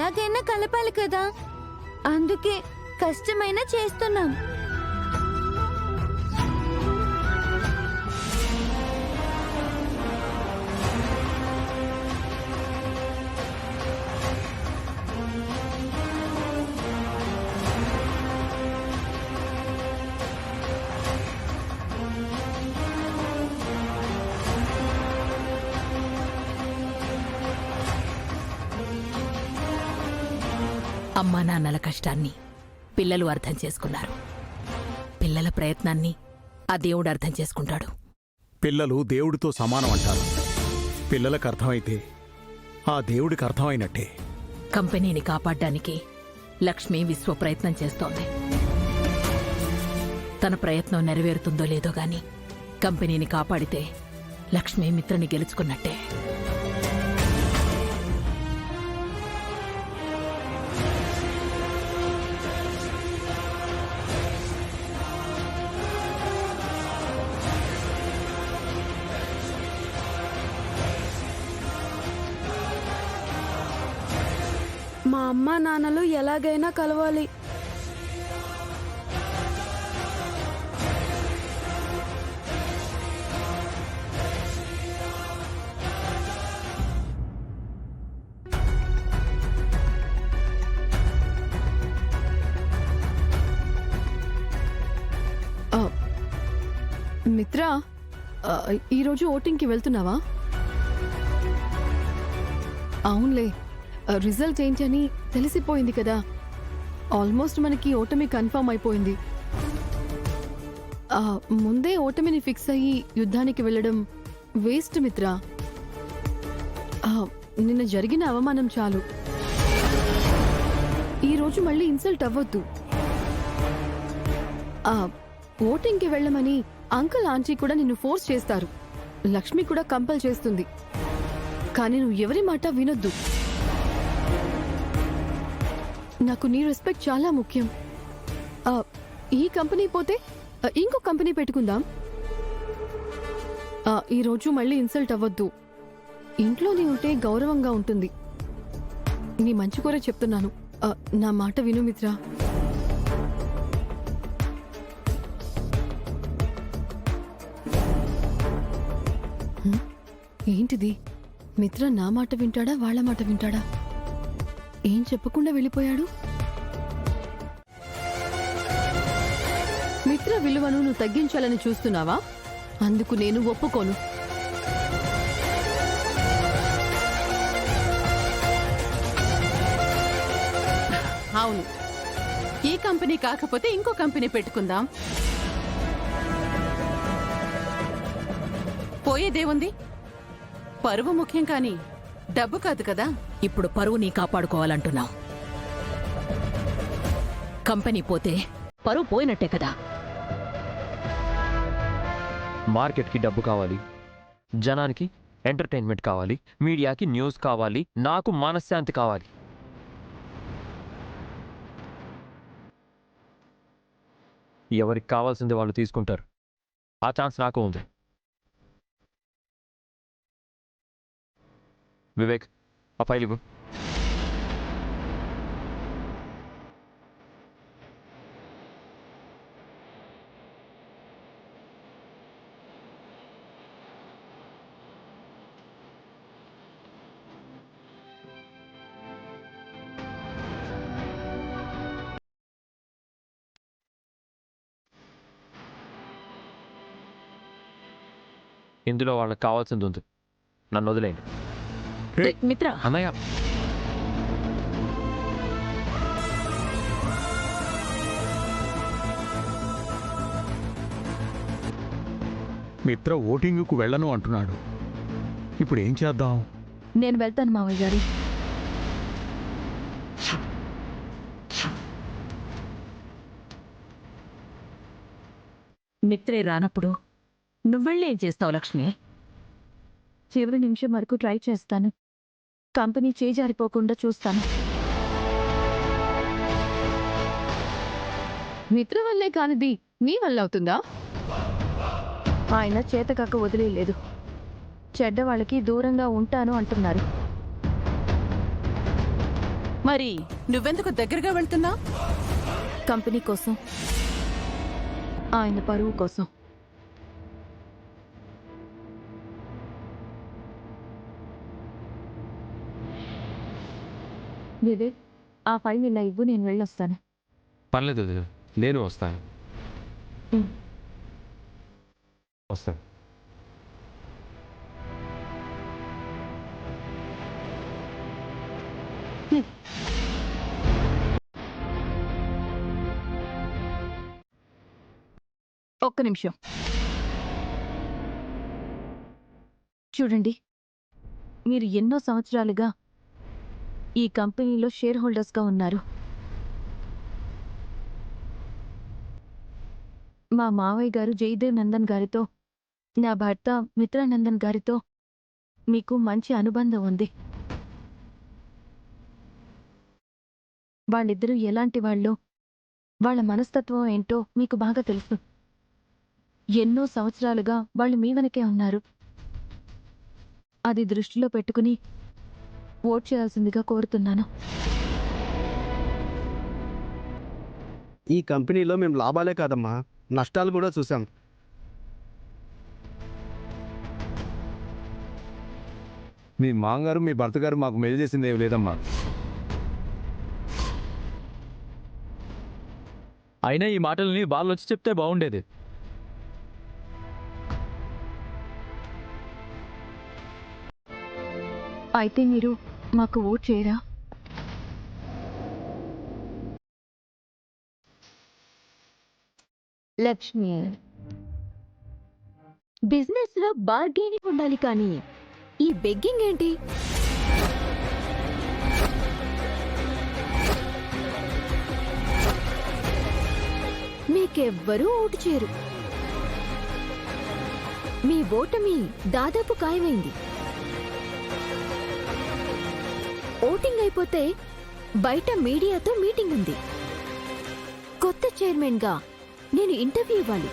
ఎలాగైనా కలపాలి కదా, అందుకే కష్టమైనా చేస్తున్నాం. అమ్మా నాన్నల కష్టాన్ని పిల్లలు అర్థం చేసుకున్నారు. పిల్లల ప్రయత్నాన్ని ఆ దేవుడు అర్థం చేసుకుంటాడు. పిల్లలు దేవుడితో సమానం అంటారు. పిల్లలకు అర్థమైతే ఆ దేవుడికి అర్థమైనట్టే. కంపెనీని కాపాడ్డానికి లక్ష్మి విశ్వ ప్రయత్నం చేస్తోంది. తన ప్రయత్నం నెరవేరుతుందో లేదో గాని కంపెనీని కాపాడితే లక్ష్మి మిత్రని గెలుచుకున్నట్టే. మా అమ్మ నాన్నలు ఎలాగైనా కలవాలి. మిత్ర, ఈరోజు ఓటింగ్కి వెళ్తున్నావా? అవునులే, రిజల్ట్ ఏంటి అని తెలిసిపోయింది కదా. ఆల్మోస్ట్ మనకి ఓటమి కన్ఫర్మ్ అయిపోయింది. ముందే ఓటమిని ఫిక్స్ అయ్యి యుద్ధానికి వెళ్ళడం వేస్ట్ మిత్ర. నిన్న జరిగిన అవమానం చాలు. ఈరోజు మళ్ళీ ఇన్సల్ట్ అవ్వద్దు. ఓటింగ్కి వెళ్ళమని అంకుల్ ఆంటీ కూడా నిన్ను ఫోర్స్ చేస్తారు. లక్ష్మి కూడా కంపల్ చేస్తుంది. కానీ నువ్వు ఎవరి మాట వినొద్దు. నాకు నీ రెస్పెక్ట్ చాలా ముఖ్యం. ఈ కంపెనీ పోతే ఇంకో కంపెనీ పెట్టుకుందాం. ఈరోజు మళ్ళీ ఇన్సల్ట్ అవ్వద్దు. ఇంట్లోనే ఉంటే గౌరవంగా ఉంటుంది. నీ మంచి కోరే చెప్తున్నాను. నా మాట విను మిత్ర. ఏంటిది? మిత్ర నా మాట వింటాడా వాళ్ళ మాట వింటాడా? ఏం చెప్పకుండా వెళ్ళిపోయాడు. మిత్ర విలువను నువ్వు తగ్గించాలని చూస్తున్నావా? అందుకు నేను ఒప్పుకోను. అవును, ఈ కంపెనీ కాకపోతే ఇంకో కంపెనీ పెట్టుకుందాం. పోయేదేముంది? పరువు ముఖ్యం కానీ డబ్బు కాదు కదా. ఇప్పుడు పరువుని కాపాడుకోవాలంటున్నావు. కంపెనీ పోతే పరువు పోయినట్టే కదా. మార్కెట్కి డబ్బు కావాలి, జనానికి ఎంటర్టైన్మెంట్ కావాలి, మీడియాకి న్యూస్ కావాలి, నాకు మనశ్శాంతి కావాలి. ఎవరికి కావాల్సింది వాళ్ళు తీసుకుంటారు. ఆ ఛాన్స్ నాకు ఉంది. వివేక్, ఆ ఫైల్ ఇవ్వు. ఇందులో వాళ్ళకి కావాల్సింది ఉంది. నన్ను వదిలేయండి. మిత్ర, అన్నయ్య, మిత్ర ఓటింగుకు వెళ్ళను అంటున్నాడు. ఇప్పుడు ఏం చేద్దాం? నేను వెళ్తాను మావయ్య గారు. మిత్రే రానప్పుడు నువ్వెళ్ళి ఏం చేస్తావు లక్ష్మి? చివరి నిమిషం వరకు ట్రై చేస్తాను. కంపెనీ చేజారిపోకుండా చూస్తాను. మిత్ర వల్లే కానిది నీ వల్ల అవుతుందా? ఆయన చేతకాక వదిలేదు. చెడ్డవాళ్ళకి దూరంగా ఉంటాను అంటున్నారు. మరి నువ్వెందుకు దగ్గరగా వెళ్తున్నా? కంపెనీ కోసం, ఆయన పరువు కోసం. వివేక్, ఆ ఫైల్ ఇలా ఇవ్వు, నేను వెళ్ళొస్తాను. పర్లేదు వదినా, నేను వస్తాను. ఉమ్. వస్తాను. ఒక్క నిమిషం చూడండి. మీరు ఎన్నో సంవత్సరాలుగా ఈ కంపెనీలో షేర్ హోల్డర్స్గా ఉన్నారు. మా మావయ్య గారు జయదేవ్ నందన్ గారితో, నా భర్త మిత్రానందన్ గారితో మీకు మంచి అనుబంధం ఉంది. వాళ్ళిద్దరూ ఎలాంటి వాళ్ళో, వాళ్ళ మనస్తత్వం ఏంటో మీకు బాగా తెలుసు. ఎన్నో సంవత్సరాలుగా వాళ్ళు మీ వెనకే ఉన్నారు. అది దృష్టిలో పెట్టుకుని ఓట్ చేయాల్సిందిగా కోరుతున్నాను. ఈ కంపెనీలో మేము లాభాలే కాదమ్మా, నష్టాలు కూడా చూసాం. మీ మామగారు మీ భర్త గారు మాకు మేలు చేసింది ఏమి లేదమ్మా. అయినా ఈ మాటల్ని వాళ్ళు వచ్చి చెప్తే బాగుండేది. అయితే మీరు మాకు ఓట్ చేయరా? లక్ష్మి, బిజినెస్ లో బార్గెనింగ్ ఉండాలి, కానీ ఈ బెగ్గింగ్ ఏంటి? మీకెవ్వరూ ఓటు చేయరు. మీ ఓటమి దాదాపు ఖాయమైంది. ఓటింగ్ అయిపోతే బయట మీడియాతో మీటింగ్ ఉంది. కొత్త చైర్మన్గా నేను ఇంటర్వ్యూ ఇవ్వాలి.